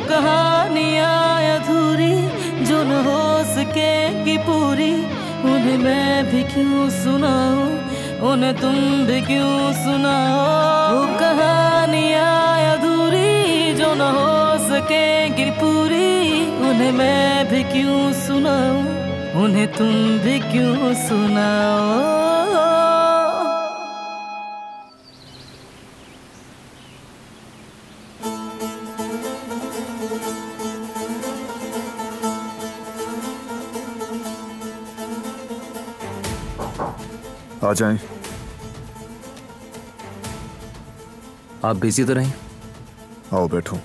कहानियाँ अधूरी जो न हो सकेगी पूरी, उन्हें मैं भी क्यों सुनाऊं, उन्हें तुम भी क्यों सुनाओ। वो कहानियाँ अधूरी जो न हो सकेगी पूरी, उन्हें मैं भी क्यों सुनाऊं, उन्हें तुम भी क्यों सुनाओ। आ जाएं। आप बिजी तो नहीं? आओ बैठो।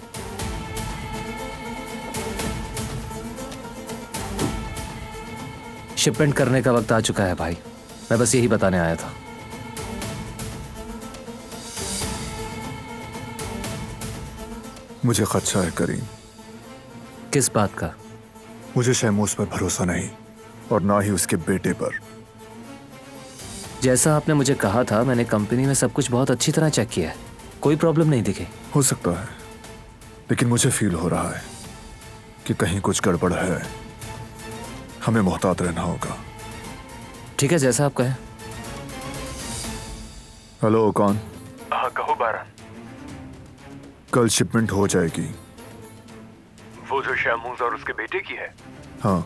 शिपमेंट करने का वक्त आ चुका है भाई, मैं बस यही बताने आया था। मुझे खदशा है करीम। किस बात का? मुझे शहमूस पर भरोसा नहीं और ना ही उसके बेटे पर। जैसा आपने मुझे कहा था, मैंने कंपनी में सब कुछ बहुत अच्छी तरह चेक किया है, कोई प्रॉब्लम नहीं दिखी। हो सकता है, लेकिन मुझे फील हो रहा है कि कहीं कुछ गड़बड़ है। हमें मोहतात रहना होगा। ठीक है, जैसा आप कहें। हेलो, कौन? हाँ कहो बारन। कल शिपमेंट हो जाएगी। वो जो शहमूज और उसके बेटे की है? हाँ,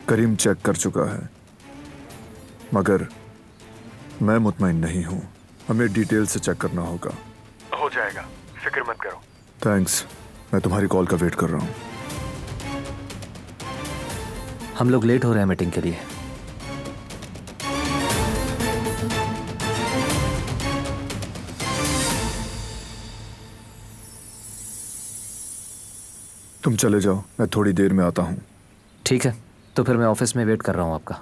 करीम चेक कर चुका है, मगर मैं मुतमईन नहीं हूं। हमें डिटेल से चेक करना होगा। हो जाएगा, फिक्र मत करो। थैंक्स, मैं तुम्हारी कॉल का वेट कर रहा हूं। हम लोग लेट हो रहे हैं मीटिंग के लिए। तुम चले जाओ, मैं थोड़ी देर में आता हूं। ठीक है, तो फिर मैं ऑफिस में वेट कर रहा हूं आपका।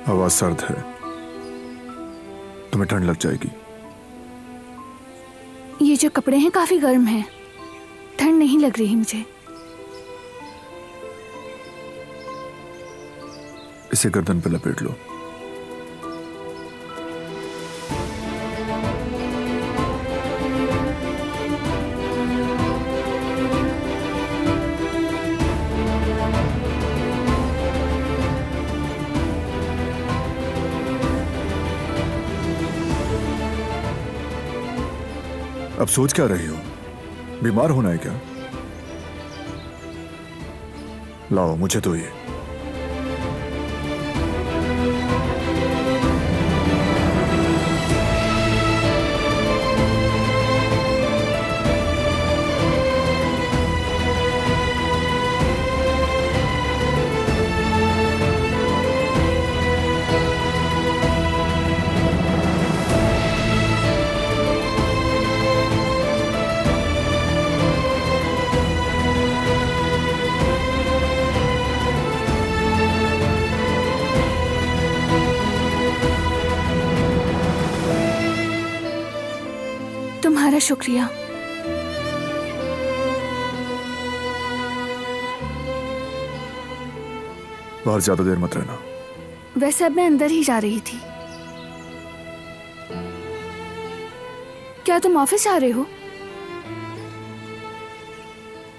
हवा सर्द है, तुम्हें ठंड लग जाएगी। ये जो कपड़े हैं काफी गर्म हैं, ठंड नहीं लग रही मुझे। इसे गर्दन पे लपेट लो। अब सोच क्या रही हो? बीमार होना है क्या? लाओ मुझे तो ये। तुम्हारा शुक्रिया। बाहर ज्यादा देर मत रहना। वैसे अब मैं अंदर ही जा रही थी। क्या तुम ऑफिस आ रहे हो?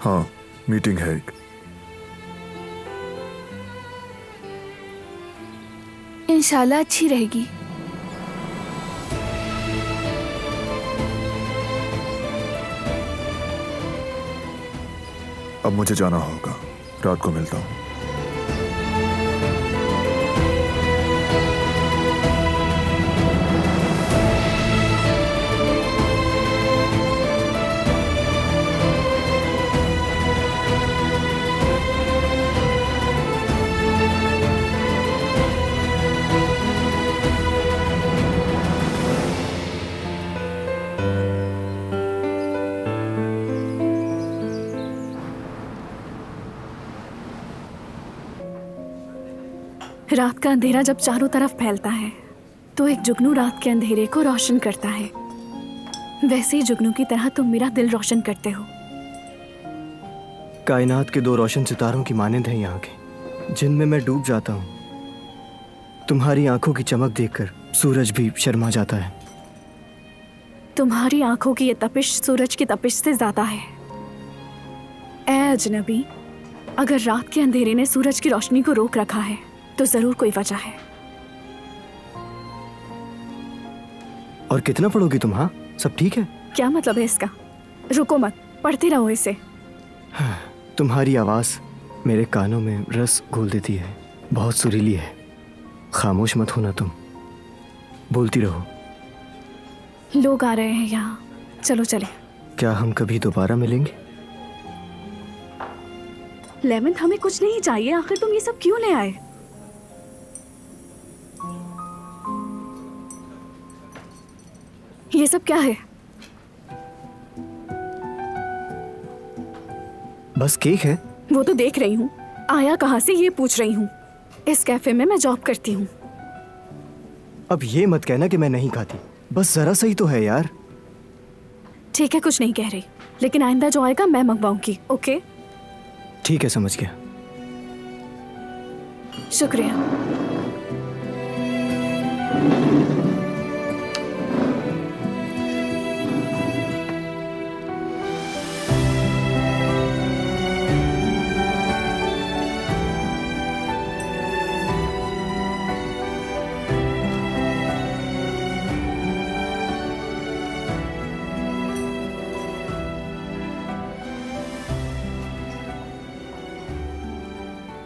हाँ, मीटिंग है एक। इंशाल्लाह अच्छी रहेगी। अब मुझे जाना होगा, रात को मिलता हूँ। रात का अंधेरा जब चारों तरफ फैलता है तो एक जुगनू रात के अंधेरे को रोशन करता है। वैसे ही जुगनू की तरह तुम मेरा दिल रोशन करते हो। कायनात के 2 रोशन सितारों की मानंद हैं ये आंखें, जिनमें मैं डूब जाता हूँ। तुम्हारी आंखों की चमक देखकर सूरज भी शर्मा जाता है। तुम्हारी आंखों की ये तपिश सूरज की तपिश से ज्यादा है। ऐ अजनबी, अगर रात के अंधेरे ने सूरज की रोशनी को रोक रखा है तो जरूर कोई वजह है। और कितना पढ़ोगी तुम? हाँ, सब ठीक है? क्या मतलब है इसका? रुको मत, पढ़ते रहो इसे। तुम्हारी आवाज मेरे कानों में रस घोल देती है, बहुत सुरीली है। खामोश मत होना तुम, बोलती रहो। लोग आ रहे हैं यहाँ, चलो चले। क्या हम कभी दोबारा मिलेंगे? लेमन, हमें कुछ नहीं चाहिए, आखिर तुम ये सब क्यों ले आए? ये सब क्या है? बस केक है। वो तो देख रही हूँ, आया कहाँ से ये पूछ रही हूँ। इस कैफे में मैं जॉब करती हूँ। अब ये मत कहना कि मैं नहीं खाती, बस जरा सही तो है यार। ठीक है, कुछ नहीं कह रही, लेकिन आइंदा जो आएगा मैं मंगवाऊंगी। ओके? ठीक है, समझ गया। शुक्रिया।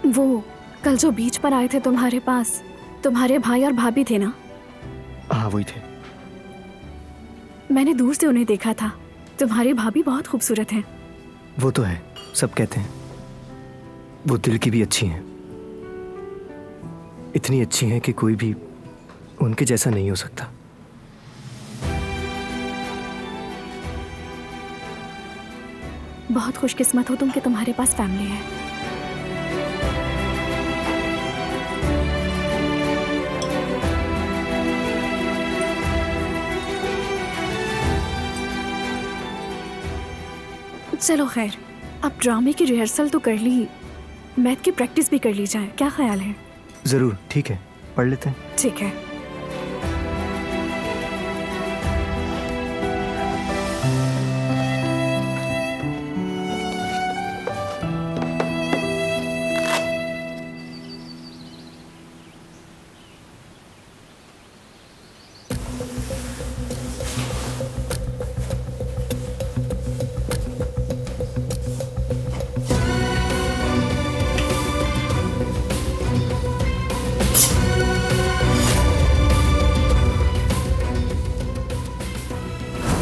वो कल जो बीच पर आए थे तुम्हारे पास, तुम्हारे भाई और भाभी थे ना? हाँ, वही थे। मैंने दूर से उन्हें देखा था। तुम्हारी भाभी बहुत खूबसूरत है। वो तो है, सब कहते हैं। वो दिल की भी अच्छी हैं, इतनी अच्छी हैं कि कोई भी उनके जैसा नहीं हो सकता। बहुत खुशकिस्मत हो तुम कि तुम्हारे पास फैमिली है। चलो खैर, अब ड्रामे की रिहर्सल तो कर ली, मैथ की प्रैक्टिस भी कर ली जाए। क्या ख्याल है? जरूर, ठीक है, पढ़ लेते हैं। ठीक है।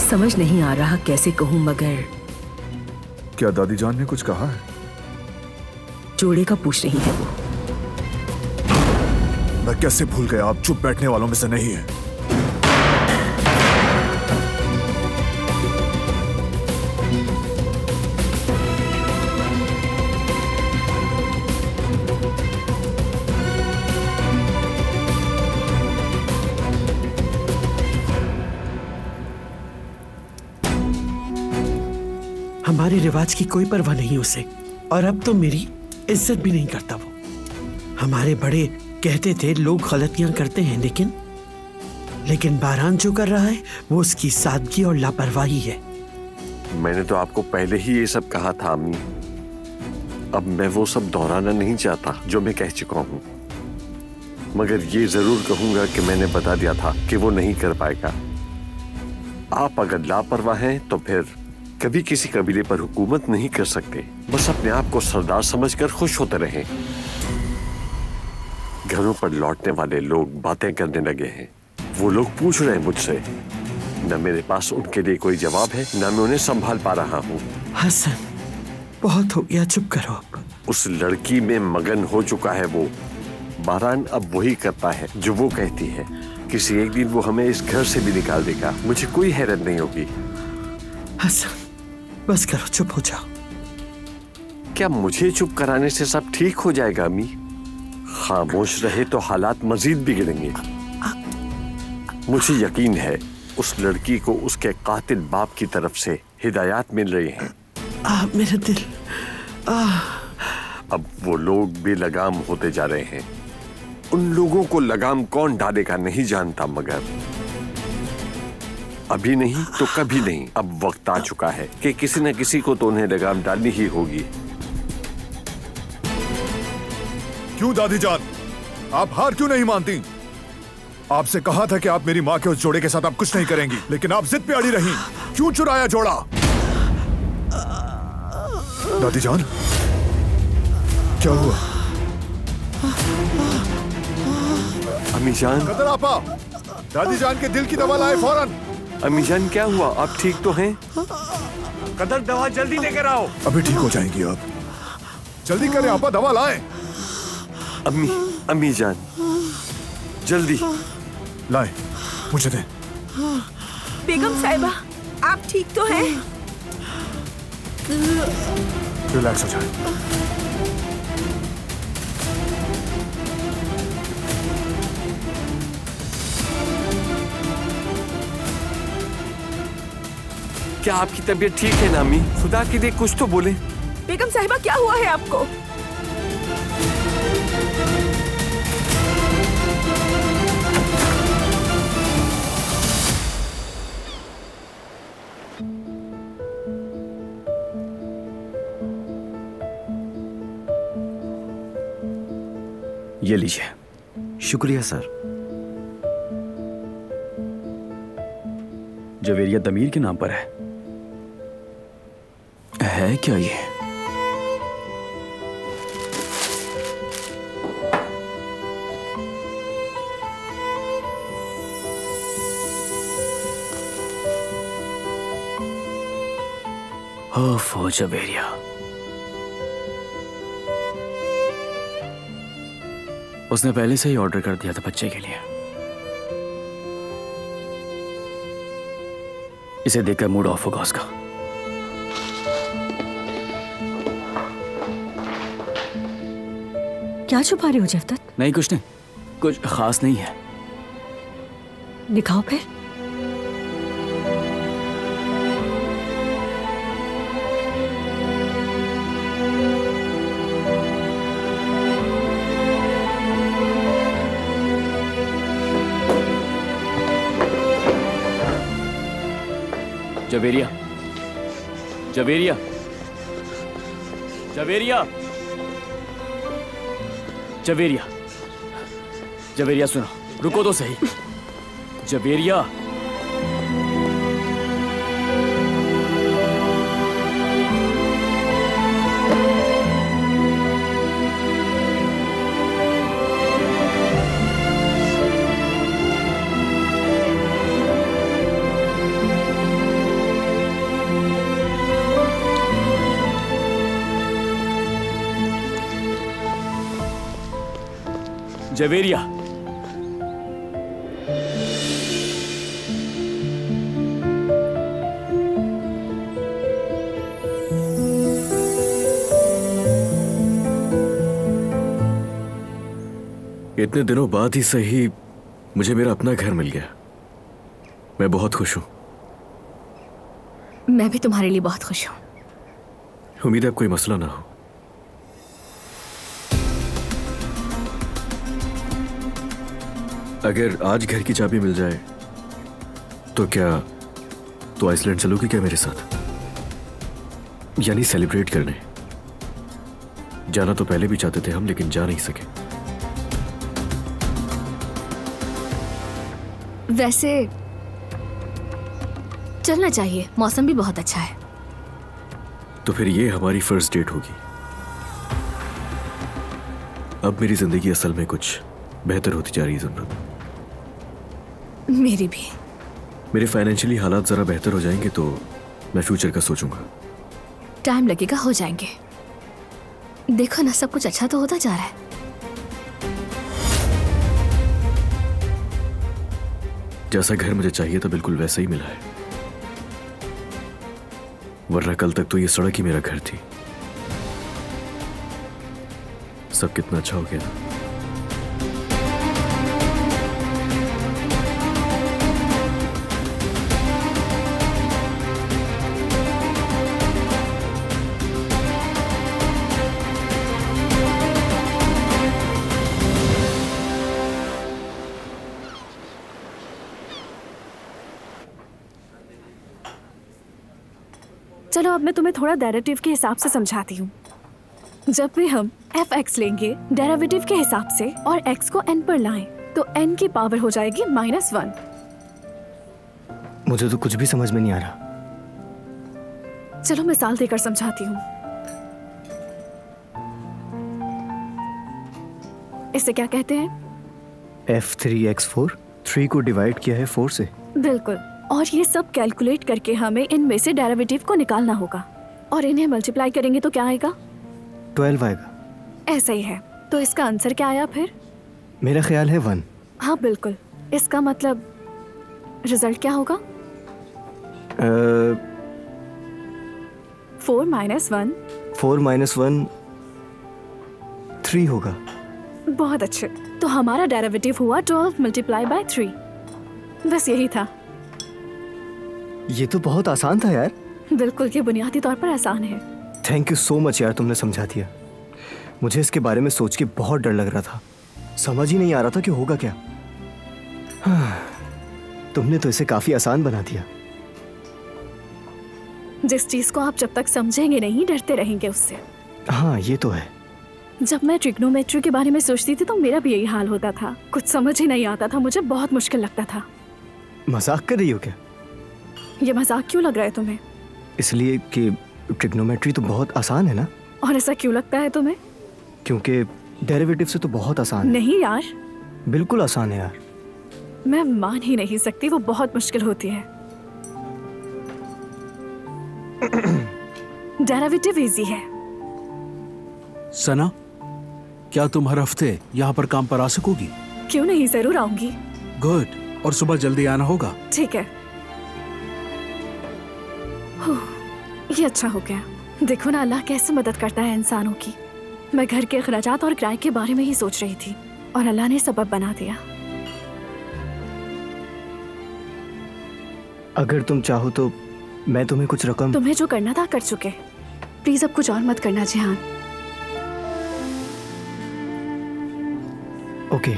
समझ नहीं आ रहा कैसे कहूं, मगर क्या दादी जान ने कुछ कहा है? जोड़े का पूछ रही है वो। मैं कैसे भूल गया, आप चुप बैठने वालों में से नहीं है। हमारे रिवाज की कोई परवाह नहीं उसे, और अब तो मेरी इज्जत भी नहीं करता वो। हमारे बड़े कहते थे लोग गलतियां करते हैं, लेकिन बारान जो कर रहा है वो उसकी सादगी और लापरवाही है। मैंने तो आपको पहले ही ये सब कहा था अम्मी। अब मैं वो सब दोहराना नहीं चाहता जो मैं कह चुका हूँ, मगर ये जरूर कहूंगा कि मैंने बता दिया था कि वो नहीं कर पाएगा। आप अगर लापरवाह हैं तो फिर कभी किसी कबीले पर हुकूमत नहीं कर सकते। बस अपने आप को सरदार समझकर खुश होते रहें। घरों पर लौटने वाले लोग बातें करने लगे हैं। वो लोग पूछ रहे हैं मुझसे, न मेरे पास उनके लिए कोई जवाब है, न मैं उन्हें संभाल पा रहा हूँ। हसन, बहुत हो गया, चुप करो अब। उस लड़की में मगन हो चुका है वो। बारान अब वही करता है जो वो कहती है। किसी एक दिन वो हमें इस घर से भी निकाल देगा। मुझे कोई हैरत नहीं होगी। हसन, बस करो, चुप हो जाओ। क्या मुझे चुप कराने से सब ठीक हो जाएगा अम्मी? खामोश रहे तो हालात मजीद बिगड़ेंगे। मुझे यकीन है उस लड़की को उसके कातिल बाप की तरफ से हिदायत मिल रही हैं। मेरा दिल। अब वो लोग बेलगाम होते जा रहे हैं। उन लोगों को लगाम कौन डालेगा नहीं जानता, मगर अभी नहीं तो कभी नहीं। अब वक्त आ चुका है कि किसी न किसी को तो उन्हें लगाम डालनी ही होगी। क्यों दादी जान, आप हार क्यों नहीं मानती? आपसे कहा था कि आप मेरी माँ के उस जोड़े के साथ आप कुछ नहीं करेंगी, लेकिन आप जिद पे अड़ी रही। क्यों चुराया जोड़ा? दादी जान, क्या हुआ? अम्मी जान। कदर आपा, दादी जान के दिल की दवा लाए फौरन। अम्मी जान, क्या हुआ? आप ठीक तो हैं? कदर, दवा जल्दी लेकर आओ। अभी ठीक हो जाएंगी आप। जल्दी करें आपा, दवा लाएं। अम्मी जान, जल्दी लाएं, मुझे दें। बेगम साहिबा, आप ठीक तो हैं? रिलैक्स हो जाए। क्या आपकी तबीयत ठीक है ना अम्मी? खुदा के लिए कुछ तो बोले। बेगम साहिबा, क्या हुआ है आपको? ये लीजिए। शुक्रिया सर। जवेरिया दमीर के नाम पर है क्या ये? ओफो जवेरिया, उसने पहले से ही ऑर्डर कर दिया था बच्चे के लिए। इसे देखकर मूड ऑफ होगा उसका। क्या छुपा रहे हो जफदत? नहीं, कुछ नहीं, कुछ खास नहीं है। दिखाओ फिर। जवेरिया, जवेरिया, जवेरिया, जवेरिया, जवेरिया सुनो, रुको तो सही। जवेरिया, जवेरिया, इतने दिनों बाद ही सही मुझे मेरा अपना घर मिल गया। मैं बहुत खुश हूं। मैं भी तुम्हारे लिए बहुत खुश हूं। उम्मीद है अब कोई मसला ना हो। अगर आज घर की चाबी मिल जाए तो आइसलैंड चलोगी क्या मेरे साथ? यानी सेलिब्रेट करने। जाना तो पहले भी चाहते थे हम, लेकिन जा नहीं सके। वैसे चलना चाहिए, मौसम भी बहुत अच्छा है। तो फिर ये हमारी फर्स्ट डेट होगी। अब मेरी जिंदगी असल में कुछ बेहतर होती जा रही है ज़मरुद। मेरी भी। मेरे फाइनेंशियली हालात जरा बेहतर हो जाएंगे तो मैं फ्यूचर का सोचूंगा। टाइम लगेगा, हो जाएंगे। देखो ना, सब कुछ अच्छा तो होता जा रहा है। जैसा घर मुझे चाहिए था बिल्कुल वैसा ही मिला है, वरना कल तक तो ये सड़क ही मेरा घर थी। सब कितना अच्छा हो गया था। चलो अब मैं तुम्हें थोड़ा डेरिवेटिव के हिसाब से समझाती हूँ। जब भी हम fx लेंगे डेरिवेटिव के हिसाब से और x को n पर लाएं तो n की पावर हो जाएगी -1। मुझे तो कुछ भी समझ में नहीं आ रहा। चलो मिसाल देकर समझाती हूँ। इसे क्या कहते हैं? f3x4। 3 को डिवाइड किया है 4 से। बिल्कुल। और ये सब कैलकुलेट करके हमें इनमें से डेरिवेटिव को निकालना होगा और इन्हें मल्टीप्लाई करेंगे तो क्या आएगा? 12 आएगा। ऐसा ही है। तो इसका आंसर क्या आया फिर? मेरा ख्याल है 1। हाँ बिल्कुल। इसका मतलब रिजल्ट क्या होगा? 4 - 1 3 होगा। बहुत अच्छे। तो हमारा डेरिवेटिव हुआ 12 × 3। बस यही था। ये तो बहुत आसान था यार। बिल्कुल, ये बुनियादी तौर पर आसान है। थैंक यू सो मच यार, तुमने समझा दिया। मुझे इसके बारे में सोच के बहुत डर लग रहा था, समझ ही नहीं आ रहा था कि होगा क्या। तुमने तो इसे काफी आसान बना दिया। जिस चीज को आप जब तक समझेंगे नहीं, डरते रहेंगे उससे। हाँ ये तो है। जब मैं ट्रिग्नोमेट्री के बारे में सोचती थी तो मेरा भी यही हाल होता था। कुछ समझ ही नहीं आता था, मुझे बहुत मुश्किल लगता था। मजाक कर रही हो क्या? ये मजाक क्यों लग रहा है तुम्हें? इसलिए कि ट्रिग्नोमेट्री तो बहुत आसान है ना। और ऐसा क्यों लगता है तुम्हें? क्योंकि डेरिवेटिव से तो बहुत आसान है। नहीं यार, बिल्कुल आसान है यार। मैं मान ही नहीं सकती, वो बहुत मुश्किल होती है। डेरिवेटिव इजी है। सना, क्या तुम हर हफ्ते यहाँ पर काम पर आ सकोगी? क्यों नहीं, जरूर आऊंगी। गुड। और सुबह जल्दी आना होगा। ठीक है। ये अच्छा हो गया। देखो ना, अल्लाह कैसे मदद करता है इंसानों की। मैं घर के अखराजात और किराए के बारे में ही सोच रही थी और अल्लाह ने सबब बना दिया। अगर तुम चाहो तो मैं तुम्हें कुछ रकम। तुम्हें जो करना था कर चुके। प्लीज अब कुछ और मत करना जिहान। ओके।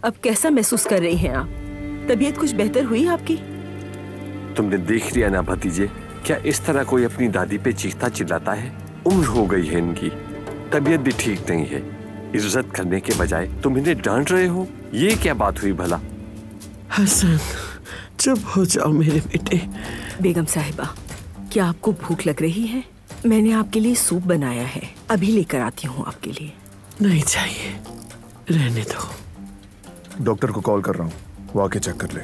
अब कैसा महसूस कर रही हैं आप? तबीयत कुछ बेहतर हुई आपकी? तुमने देख लिया ना भतीजे, क्या इस तरह कोई अपनी दादी पे चीखता चिल्लाता है? उम्र हो गई है इनकी, तबीयत भी ठीक नहीं है। इज्जत करने के बजाय तुम इन्हें डांट रहे हो, ये क्या बात हुई भला? हसन, चुप हो जाओ मेरे बेटे। बेगम साहिबा, क्या आपको भूख लग रही है? मैंने आपके लिए सूप बनाया है, अभी लेकर आती हूँ आपके लिए। नहीं चाहिए, रहने दो। डॉक्टर को कॉल कर रहा हूँ, वो आके चेक कर ले।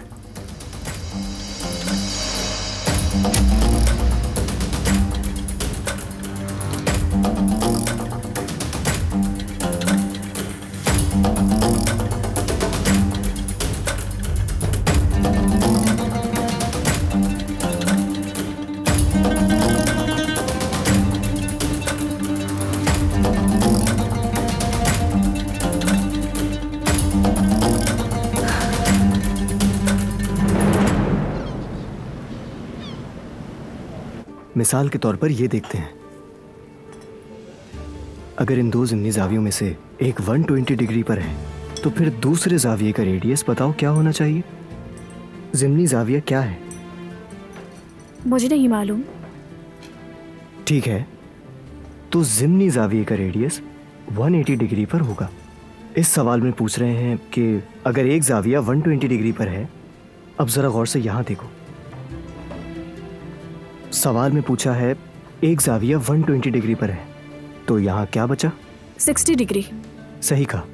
मिसाल के तौर पर ये देखते हैं, अगर इन दो ज़िमनी ज़ावियों में से एक 120 डिग्री पर है तो फिर दूसरे ज़ाविये का रेडियस बताओ क्या होना चाहिए? ज़िमनी ज़ाविया क्या है? मुझे नहीं मालूम। ठीक है, तो ज़िमनी ज़ाविये का रेडियस 180 डिग्री पर होगा। इस सवाल में पूछ रहे हैं कि अगर एक जाविया 120 डिग्री पर है, अब जरा गौर से यहां देखो। सवाल में पूछा है एक जाविया 120 डिग्री पर है, तो यहां क्या बचा? 60 डिग्री। सही कहा।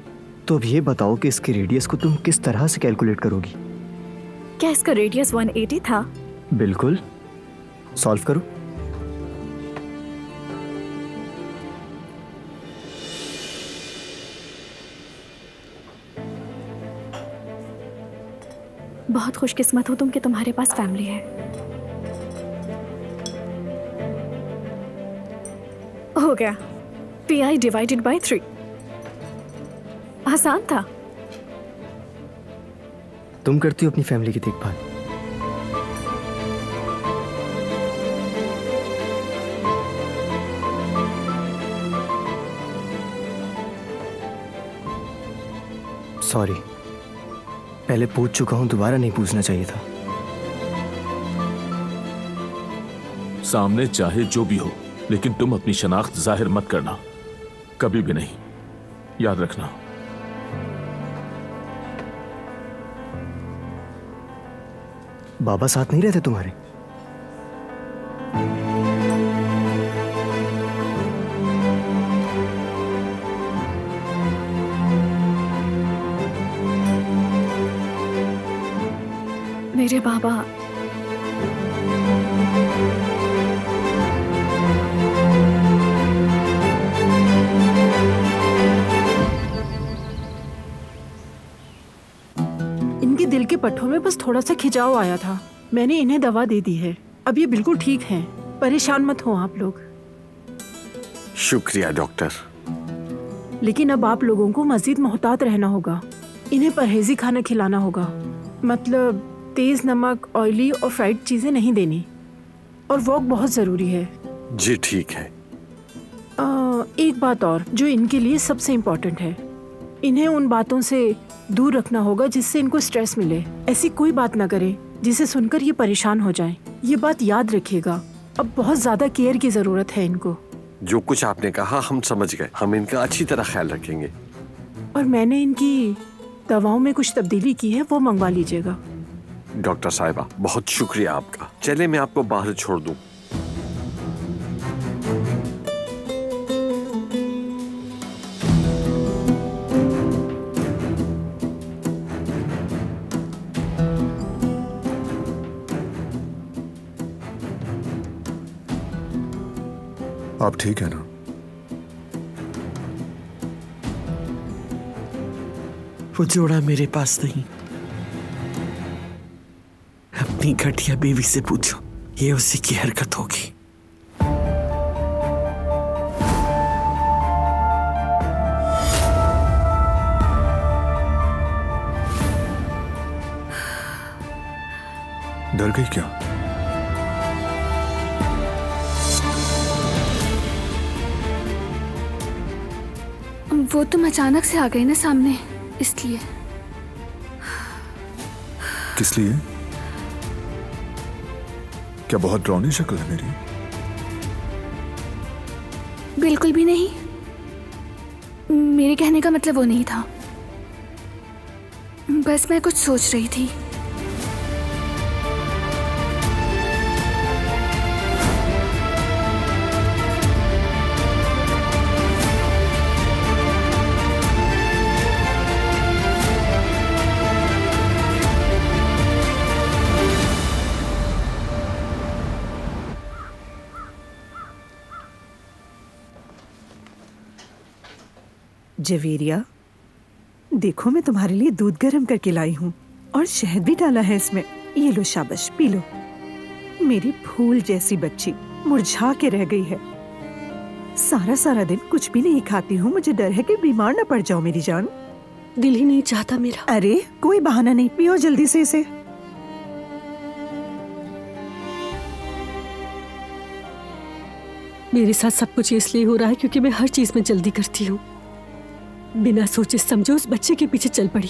तो अब ये बताओ कि इसके रेडियस को तुम किस तरह से कैलकुलेट करोगी? क्या इसका रेडियस 180 था? बिल्कुल। सॉल्व करो। बहुत खुशकिस्मत हो तुम कि तुम्हारे पास फैमिली है। हो गया। PI divided by 3। आसान था। तुम करती हो अपनी फैमिली की देखभाल। सॉरी, पहले पूछ चुका हूं, दोबारा नहीं पूछना चाहिए था। सामने चाहे जो भी हो, लेकिन तुम अपनी शनाख्त जाहिर मत करना, कभी भी नहीं, याद रखना। बाबा साथ नहीं रहते तुम्हारे? मेरे बाबा इनके दिल के पट्टों में बस थोड़ा सा खिंचाव आया था। मैंने इन्हें दवा दे दी है, अब ये बिल्कुल ठीक हैं। परेशान मत हो आप लोग। शुक्रिया डॉक्टर। लेकिन अब आप लोगों को मजीद मोहतात रहना होगा। इन्हें परहेजी खाना खिलाना होगा, मतलब तेज नमक, ऑयली और फ्राइड चीजें नहीं देनी, और वॉक बहुत जरूरी है। जी ठीक है। एक बात और जो इनके लिए सबसे इम्पोर्टेंट है, इन्हें उन बातों से दूर रखना होगा जिससे इनको स्ट्रेस मिले। ऐसी कोई बात ना करें जिसे सुनकर ये परेशान हो जाएं। ये बात याद रखिएगा, अब बहुत ज्यादा केयर की जरूरत है इनको। जो कुछ आपने कहा हम समझ गए, हम इनका अच्छी तरह ख्याल रखेंगे। और मैंने इनकी दवाओं में कुछ तब्दीली की है, वो मंगवा लीजिएगा। डॉक्टर साहिबा बहुत शुक्रिया आपका। चले मैं आपको बाहर छोड़ दूं। आप ठीक है ना? वो जोड़ा मेरे पास नहीं। अपनी घटिया बीवी से पूछो, ये उसी की हरकत होगी। डर गई क्या? वो तुम अचानक से आ गए ना सामने, इसलिए। किस लिए? क्या बहुत डरावनी शक्ल है मेरी? बिल्कुल भी नहीं, मेरे कहने का मतलब वो नहीं था। बस मैं कुछ सोच रही थी। जवेरिया, देखो मैं तुम्हारे लिए दूध गर्म करके लाई हूँ और शहद भी डाला है इसमें। ये लो, शाबाश, पी लो। मेरी फूल जैसी बच्ची मुरझा के रह गई है। सारा सारा दिन कुछ भी नहीं खाती हूँ, मुझे डर है कि बीमार ना पड़ जाओ मेरी जान। दिल ही नहीं चाहता मेरा। अरे कोई बहाना नहीं, पियो जल्दी से इसे। मेरे साथ सब कुछ इसलिए हो रहा है क्योंकि मैं हर चीज में जल्दी करती हूँ। बिना सोचे समझे उस बच्चे के पीछे चल पड़ी,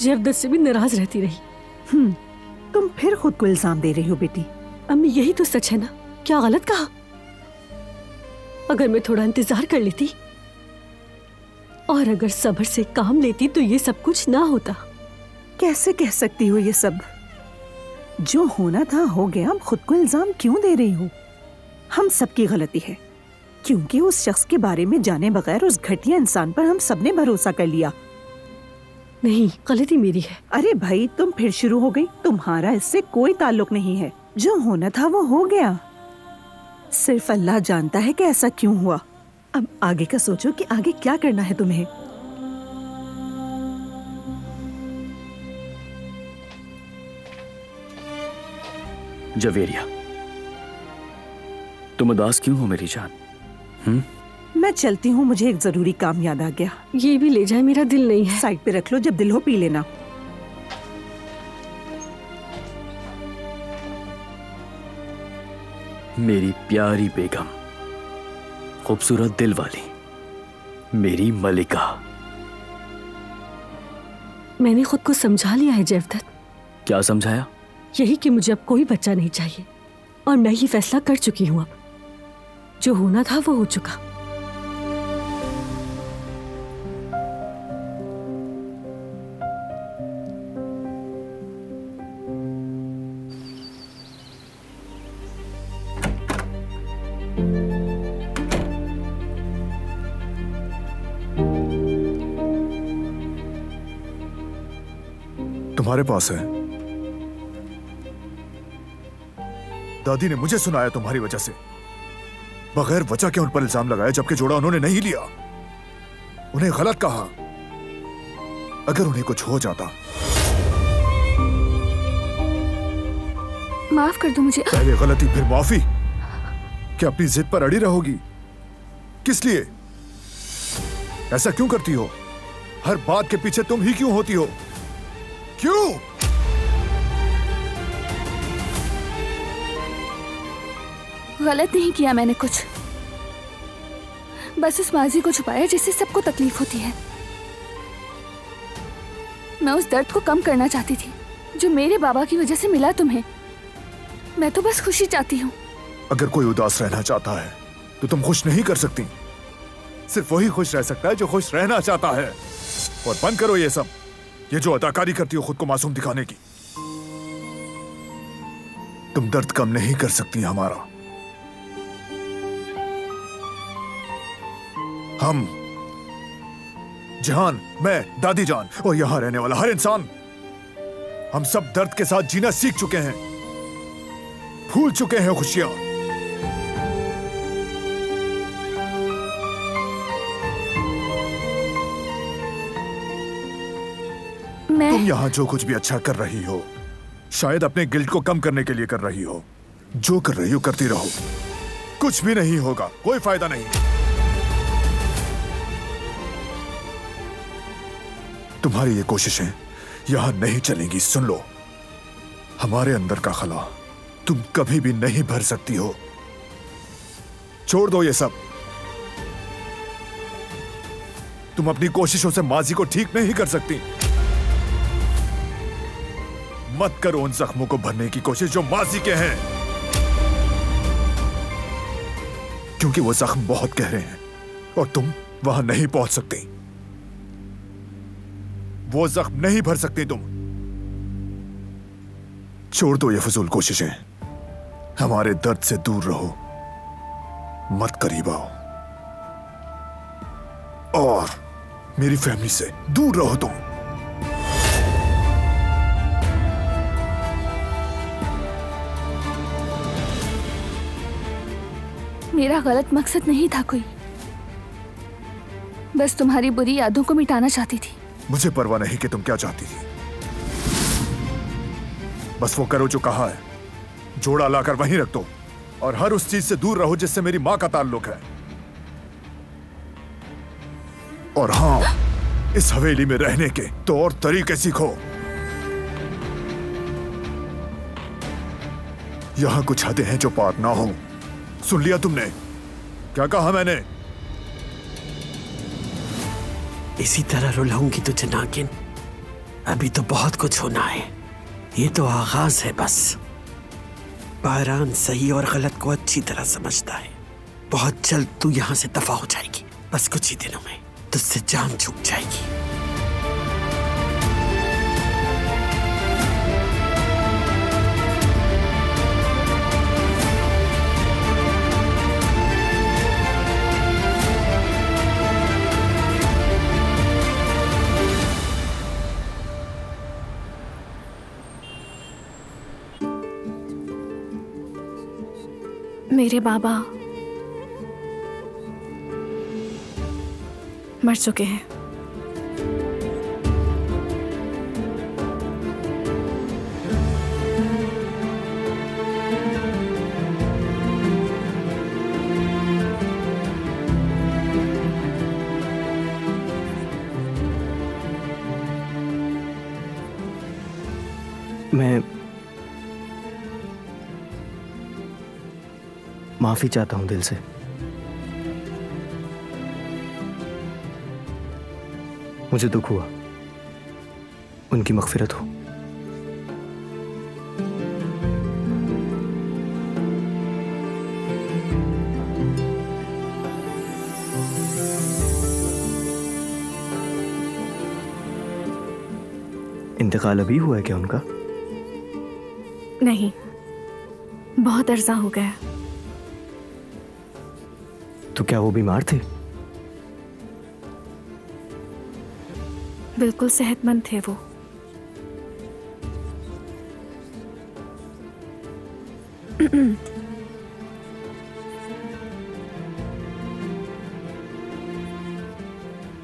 जबरदस्त से भी नाराज रहती रही। तुम फिर खुद को इल्जाम दे रही हो बेटी। अम्मी यही तो सच है ना, क्या गलत कहा? अगर मैं थोड़ा इंतजार कर लेती और अगर सब्र से काम लेती तो ये सब कुछ ना होता। कैसे कह सकती हो ये सब? जो होना था हो गया, अब खुद को इल्जाम क्यों दे रही हो? हम सबकी गलती है, क्योंकि उस शख्स के बारे में जाने बगैर उस घटिया इंसान पर हम सबने भरोसा कर लिया। नहीं, गलती मेरी है। अरे भाई, तुम फिर शुरू हो गई। तुम्हारा इससे कोई ताल्लुक नहीं है। जो होना था वो हो गया। सिर्फ अल्लाह जानता है कि ऐसा क्यों हुआ। अब आगे का सोचो कि आगे क्या करना है तुम्हें। जवेरिया, तुम उदास क्यों हो मेरी जान? मैं चलती हूँ, मुझे एक जरूरी काम याद आ गया। ये भी ले जाए, मेरा दिल नहीं है। साइड पे रख लो, जब दिल हो पी लेना। मेरी प्यारी बेगम, खूबसूरत दिल वाली मेरी मलिका। मैंने खुद को समझा लिया है जयवदत्त। क्या समझाया? यही कि मुझे अब कोई बच्चा नहीं चाहिए, और मैं ये फैसला कर चुकी हूँ। अब जो होना था वो हो चुका। तुम्हारे पास है। दादी ने मुझे सुनाया तुम्हारी वजह से। बगैर वजह के उन पर इल्जाम लगाया, जबकि जोड़ा उन्होंने नहीं लिया। उन्हें गलत कहा। अगर उन्हें कुछ हो जाता। माफ कर दो मुझे। पहले गलती फिर माफी। क्या अपनी जिद पर अड़ी रहोगी? किस लिए? ऐसा क्यों करती हो? हर बात के पीछे तुम ही क्यों होती हो? क्यों? गलत नहीं किया मैंने कुछ, बस उस माजी को छुपाया जिससे सबको तकलीफ होती है। मैं उस दर्द को कम करना चाहती थी जो मेरे बाबा की वजह से मिला तुम्हें। मैं तो बस खुशी चाहती हूँ। अगर कोई उदास रहना चाहता है तो तुम खुश नहीं कर सकती। सिर्फ वही खुश रह सकता है जो खुश रहना चाहता है। और बंद करो ये सब, ये जो अदाकारी करती हो खुद को मासूम दिखाने की। तुम दर्द कम नहीं कर सकती हमारा। हम, जहान, मैं, दादी जान और यहां रहने वाला हर इंसान, हम सब दर्द के साथ जीना सीख चुके हैं, भूल चुके हैं खुशियां। तुम यहां जो कुछ भी अच्छा कर रही हो, शायद अपने गिल्ट को कम करने के लिए कर रही हो। जो कर रही हो करती रहो, कुछ भी नहीं होगा, कोई फायदा नहीं। तुम्हारी ये कोशिशें यहां नहीं चलेंगी। सुन लो, हमारे अंदर का खला तुम कभी भी नहीं भर सकती हो। छोड़ दो ये सब। तुम अपनी कोशिशों से माजी को ठीक नहीं कर सकती। मत करो उन जख्मों को भरने की कोशिश जो माजी के हैं, क्योंकि वो जख्म बहुत गहरे हैं और तुम वहां नहीं पहुंच सकती। वो जख्म नहीं भर सकती तुम। छोड़ दो ये फजूल कोशिशें। हमारे दर्द से दूर रहो, मत करीब आओ, और मेरी फैमिली से दूर रहो तुम। मेरा गलत मकसद नहीं था कोई, बस तुम्हारी बुरी यादों को मिटाना चाहती थी। मुझे परवाह नहीं कि तुम क्या चाहती थी। बस वो करो जो कहा है। जोड़ा लाकर वहीं रख दो और हर उस चीज से दूर रहो जिससे मेरी मां का ताल्लुक है। और हां, इस हवेली में रहने के तौर तरीके सीखो। यहां कुछ हदें हैं जो पार ना हो। सुन लिया तुमने? क्या कहा मैंने? इसी तरह रुलाऊंगी तुझे नागिन। अभी तो बहुत कुछ होना है। ये तो आगाज है बस। बारान सही और गलत को अच्छी तरह समझता है। बहुत जल्द तू यहां से दफा हो जाएगी, बस कुछ ही दिनों में। तुझसे जान छूट जाएगी। मेरे बाबा मर चुके हैं। मैं माफी चाहता हूं दिल से। मुझे दुख हुआ, उनकी मग़फ़िरत हो। इंतकाल अभी हुआ है क्या उनका? नहीं, बहुत अरसा हो गया। तो क्या वो बीमार थे? बिल्कुल सेहतमंद थे वो।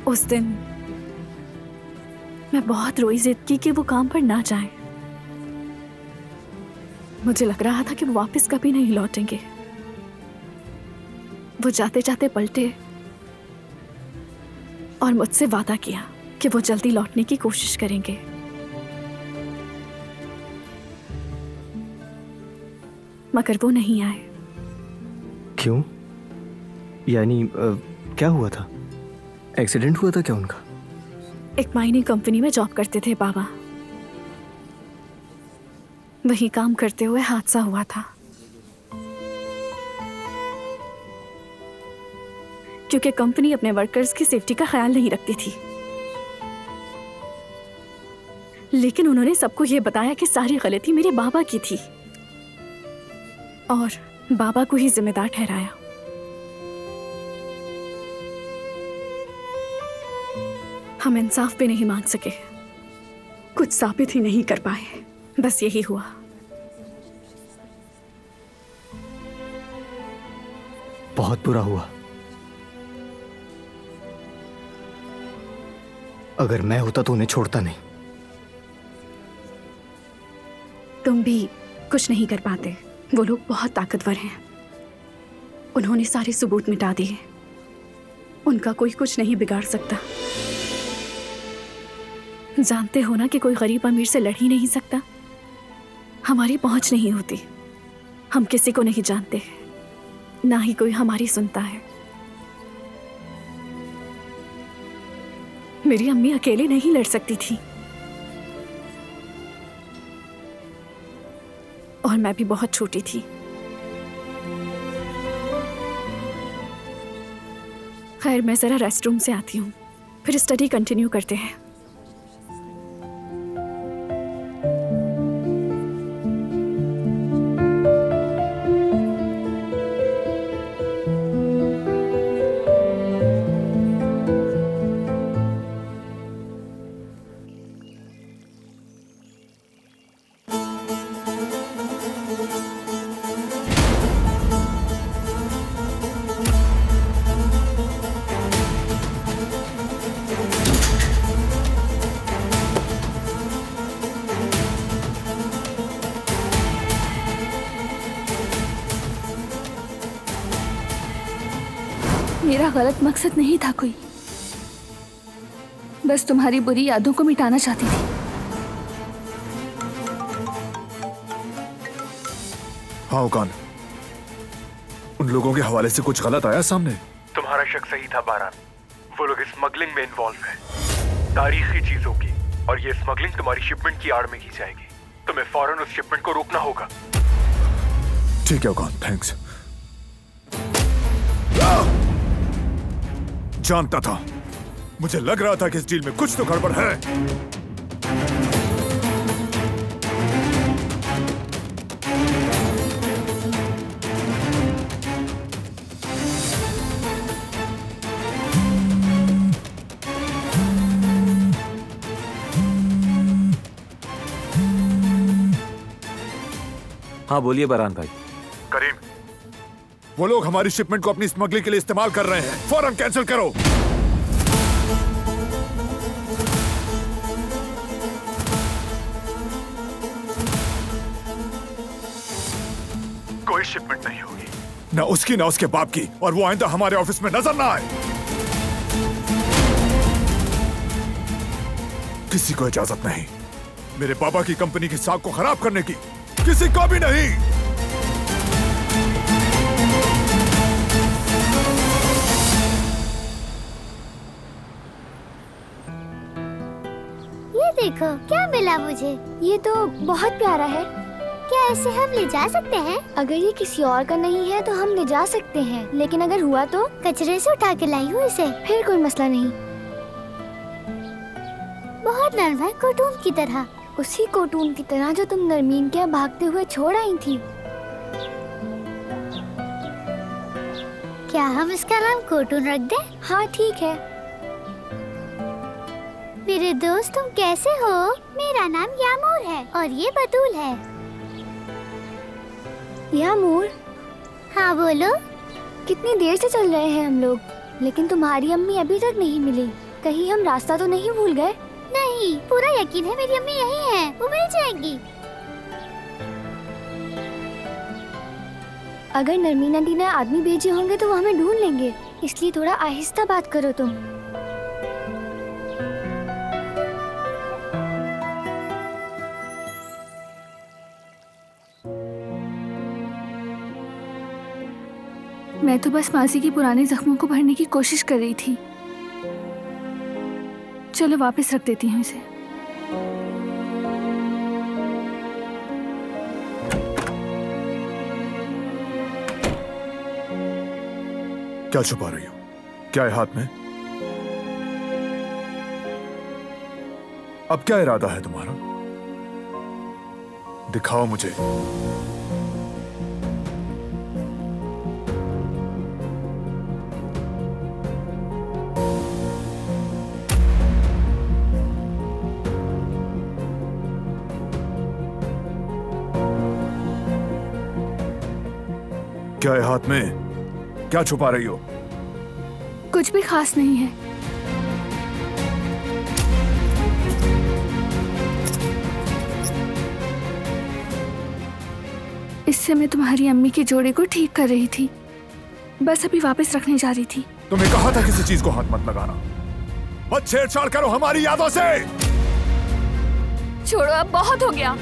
उस दिन मैं बहुत रोई, जिद की कि वो काम पर ना जाएं। मुझे लग रहा था कि वो वापस कभी नहीं लौटेंगे। वो जाते जाते पलटे और मुझसे वादा किया कि वो जल्दी लौटने की कोशिश करेंगे। मगर वो नहीं आए। क्यों? यानी क्या हुआ था? एक्सीडेंट हुआ था क्या उनका? एक माइनिंग कंपनी में जॉब करते थे बाबा। वहीं काम करते हुए हादसा हुआ था। क्योंकि कंपनी अपने वर्कर्स की सेफ्टी का ख्याल नहीं रखती थी। लेकिन उन्होंने सबको यह बताया कि सारी गलती मेरे बाबा की थी और बाबा को ही जिम्मेदार ठहराया। हम इंसाफ पे नहीं मांग सके, कुछ साबित ही नहीं कर पाए। बस यही हुआ। बहुत बुरा हुआ। अगर मैं होता तो उन्हें छोड़ता नहीं। तुम भी कुछ नहीं कर पाते। वो लोग बहुत ताकतवर हैं। उन्होंने सारे सबूत मिटा दिए। उनका कोई कुछ नहीं बिगाड़ सकता। जानते हो ना कि कोई गरीब अमीर से लड़ ही नहीं सकता। हमारी पहुंच नहीं होती। हम किसी को नहीं जानते, ना ही कोई हमारी सुनता है। मेरी अम्मी अकेले नहीं लड़ सकती थी और मैं भी बहुत छोटी थी। खैर, मैं जरा रेस्ट रूम से आती हूँ, फिर स्टडी कंटिन्यू करते हैं। मेरा गलत मकसद नहीं था कोई, बस तुम्हारी बुरी यादों को मिटाना चाहती थी। हाँ उकान, उन लोगों के हवाले से कुछ गलत आया सामने? तुम्हारा शक सही था बारान। वो लोग स्मगलिंग में इन्वॉल्व है, तारीखी चीजों की, और ये स्मगलिंग तुम्हारी शिपमेंट की आड़ में की जाएगी। तुम्हें फौरन उस शिपमेंट को रोकना होगा। ठीक है उकान, थैंक्स। जानता था मुझे लग रहा था कि इस डील में कुछ तो गड़बड़ है। हाँ बोलिए बरहान भाई। करीम, वो लोग हमारी शिपमेंट को अपनी स्मगलिंग के लिए इस्तेमाल कर रहे हैं, फौरन कैंसिल करो। कोई शिपमेंट नहीं होगी, ना उसकी ना उसके बाप की, और वो आइंदा हमारे ऑफिस में नजर ना आए। किसी को इजाजत नहीं मेरे बाबा की कंपनी की साख को खराब करने की, किसी को भी नहीं। ये देखो क्या मिला मुझे। ये तो बहुत प्यारा है। क्या ऐसे हम ले जा सकते हैं? अगर ये किसी और का नहीं है तो हम ले जा सकते हैं, लेकिन अगर हुआ तो कचरे से उठा के लाई हूँ इसे, फिर कोई मसला नहीं। बहुत नर्म है, कार्टून की तरह। उसी कार्टून की तरह जो तुम नरमीन के यहाँ भागते हुए छोड़ आई थी। क्या हम इसका नाम कार्टून रख दें? हाँ ठीक है। मेरे दोस्त तुम कैसे हो? मेरा नाम यामूर है और ये बतूल है। यामूर? हाँ बोलो। कितनी देर से चल रहे हैं हम लोग, लेकिन तुम्हारी अम्मी अभी तक नहीं मिली। कहीं हम रास्ता तो नहीं भूल गए? नहीं, पूरा यकीन है मेरी अम्मी यही है, वो मिल जाएंगी। अगर नरमीन आंटी ने आदमी भेजे होंगे तो वो हमें ढूंढ लेंगे, इसलिए थोड़ा आहिस्ता बात करो तुम। मैं तो बस मासी की पुराने जख्मों को भरने की कोशिश कर रही थी। चलो वापस रख देती हूँ इसे। क्या छुपा रही हो? क्या है हाथ में? अब क्या इरादा है तुम्हारा? दिखाओ मुझे। क्या है हाथ में? क्या छुपा रही हो? कुछ भी खास नहीं है। इससे मैं तुम्हारी अम्मी के जोड़े को ठीक कर रही थी, बस अभी वापस रखने जा रही थी। तुम्हें कहा था किसी चीज को हाथ मत लगाना, मत छेड़छाड़ करो हमारी यादों से। छोड़ो, अब बहुत हो गया।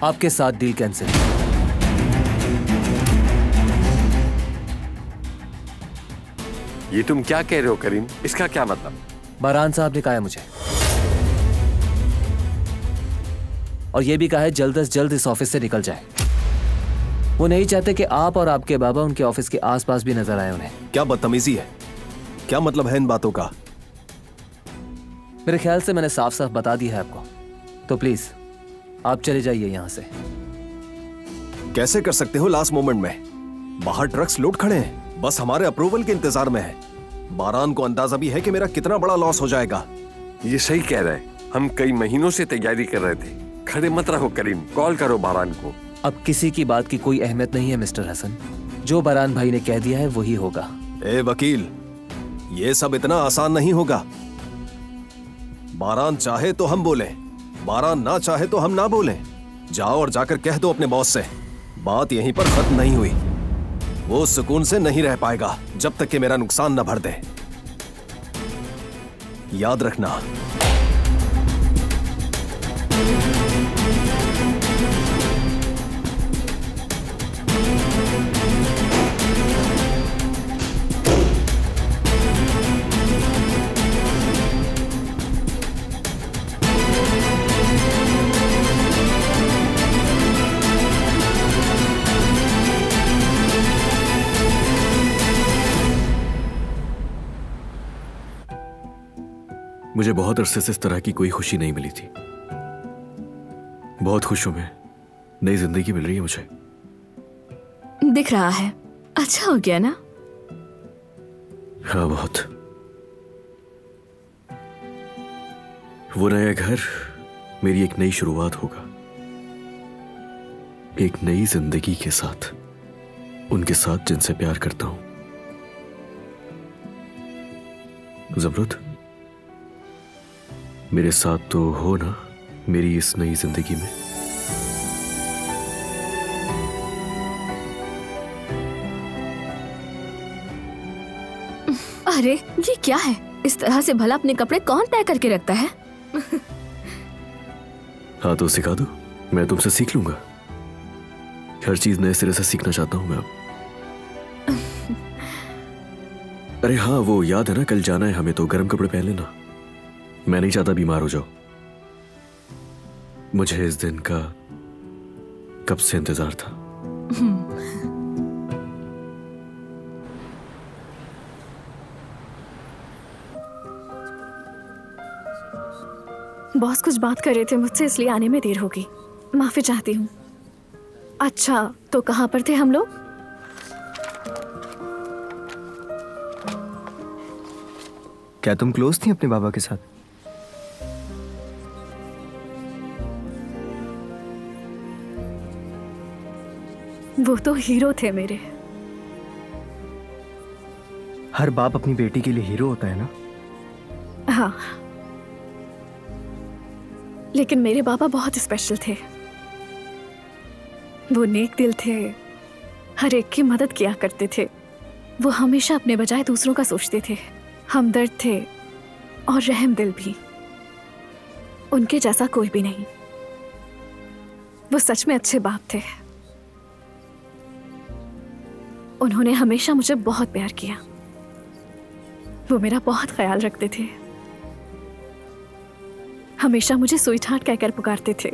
आपके साथ डील कैंसिल। ये तुम क्या कह रहे हो करीम? इसका क्या मतलब? बरहान साहब ने कहा है मुझे, और ये भी कहा है जल्द से जल्द इस ऑफिस से निकल जाए। वो नहीं चाहते कि आप और आपके बाबा उनके ऑफिस के आसपास भी नजर आए उन्हें। क्या बदतमीजी है? क्या मतलब है इन बातों का? मेरे ख्याल से मैंने साफ साफ बता दिया है आपको, तो प्लीज आप चले जाइए यहां से। कैसे कर सकते हो लास्ट मोमेंट में? बाहर ट्रक्स लोड खड़े हैं, बस हमारे अप्रूवल के इंतजार में है। बारान को अंदाजा भी है कि मेरा कितना बड़ा लॉस हो जाएगा। ये सही कह रहा है, हम कई महीनों से तैयारी कर रहे थे। खड़े मत रहो करीम, कॉल करो बारान को। अब किसी की बात की कोई अहमियत नहीं है मिस्टर हसन, जो बरहान भाई ने कह दिया है वही होगा। ए वकील, ये सब इतना आसान नहीं होगा। बारान चाहे तो हम बोले, बारान ना चाहे तो हम ना बोलें। जाओ और जाकर कह दो अपने बॉस से, बात यहीं पर खत्म नहीं हुई। वो सुकून से नहीं रह पाएगा जब तक कि मेरा नुकसान न भर दे। याद रखना। मुझे बहुत अरसे से इस तरह की कोई खुशी नहीं मिली थी। बहुत खुश हूं मैं, नई जिंदगी मिल रही है मुझे। दिख रहा है, अच्छा हो गया ना? हाँ बहुत। वो नया घर मेरी एक नई शुरुआत होगा, एक नई जिंदगी के साथ, उनके साथ जिनसे प्यार करता हूं। ज़मरुद, मेरे साथ तो हो ना मेरी इस नई जिंदगी में? अरे ये क्या है? इस तरह से भला अपने कपड़े कौन तय करके रखता है? हाँ तो सिखा दो, मैं तुमसे सीख लूंगा। हर चीज नए सिरे से सीखना चाहता हूं मैं अब। अरे हाँ, वो याद है ना, कल जाना है हमें, तो गर्म कपड़े पहन लेना। मैं नहीं चाहता बीमार हो जाओ। मुझे इस दिन का कब से इंतजार था। बॉस कुछ बात कर रहे थे मुझसे, इसलिए आने में देर होगी, माफी चाहती हूँ। अच्छा तो कहाँ पर थे हम लोग? क्या तुम क्लोज थी अपने बाबा के साथ? वो तो हीरो थे मेरे। हर बाप अपनी बेटी के लिए हीरो होता है ना? हाँ, लेकिन मेरे बाबा बहुत स्पेशल थे। वो नेक दिल थे, हर एक की मदद किया करते थे। वो हमेशा अपने बजाय दूसरों का सोचते थे, हमदर्द थे और रहम दिल भी। उनके जैसा कोई भी नहीं। वो सच में अच्छे बाप थे। उन्होंने हमेशा मुझे बहुत प्यार किया। वो मेरा बहुत ख्याल रखते थे, हमेशा मुझे स्वीट हार्ट कहकर पुकारते थे।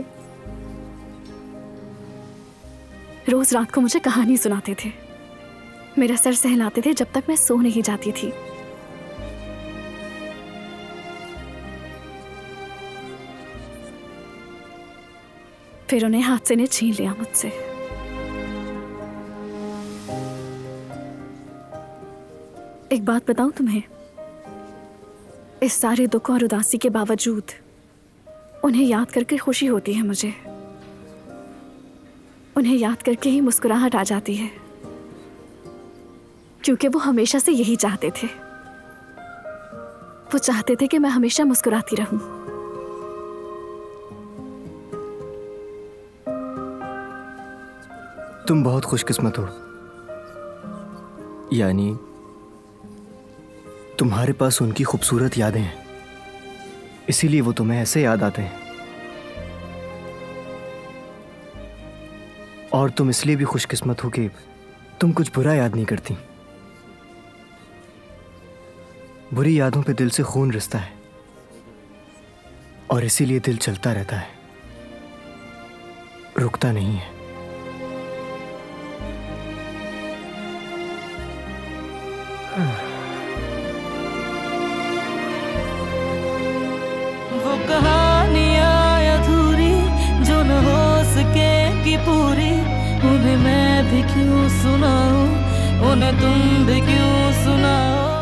रोज रात को मुझे कहानी सुनाते थे, मेरा सर सहलाते थे जब तक मैं सो नहीं जाती थी। फिर उन्हें हादसे ने छीन लिया मुझसे। एक बात बताऊं तुम्हें, इस सारे दुख और उदासी के बावजूद उन्हें याद करके खुशी होती है मुझे। उन्हें याद करके ही मुस्कुराहट आ जाती है, क्योंकि वो हमेशा से यही चाहते थे। वो चाहते थे कि मैं हमेशा मुस्कुराती रहूं। तुम बहुत खुशकिस्मत हो, यानी तुम्हारे पास उनकी खूबसूरत यादें हैं, इसीलिए वो तुम्हें ऐसे याद आते हैं। और तुम इसलिए भी खुशकिस्मत हो कि तुम कुछ बुरा याद नहीं करती। बुरी यादों पे दिल से खून रिसता है और इसीलिए दिल चलता रहता है, रुकता नहीं है। वो कहानियाँ अधूरी जो न हो सके कि पूरी, उन्हें मैं भी क्यों सुनाऊं, उन्हें तुम भी क्यों सुनाओ।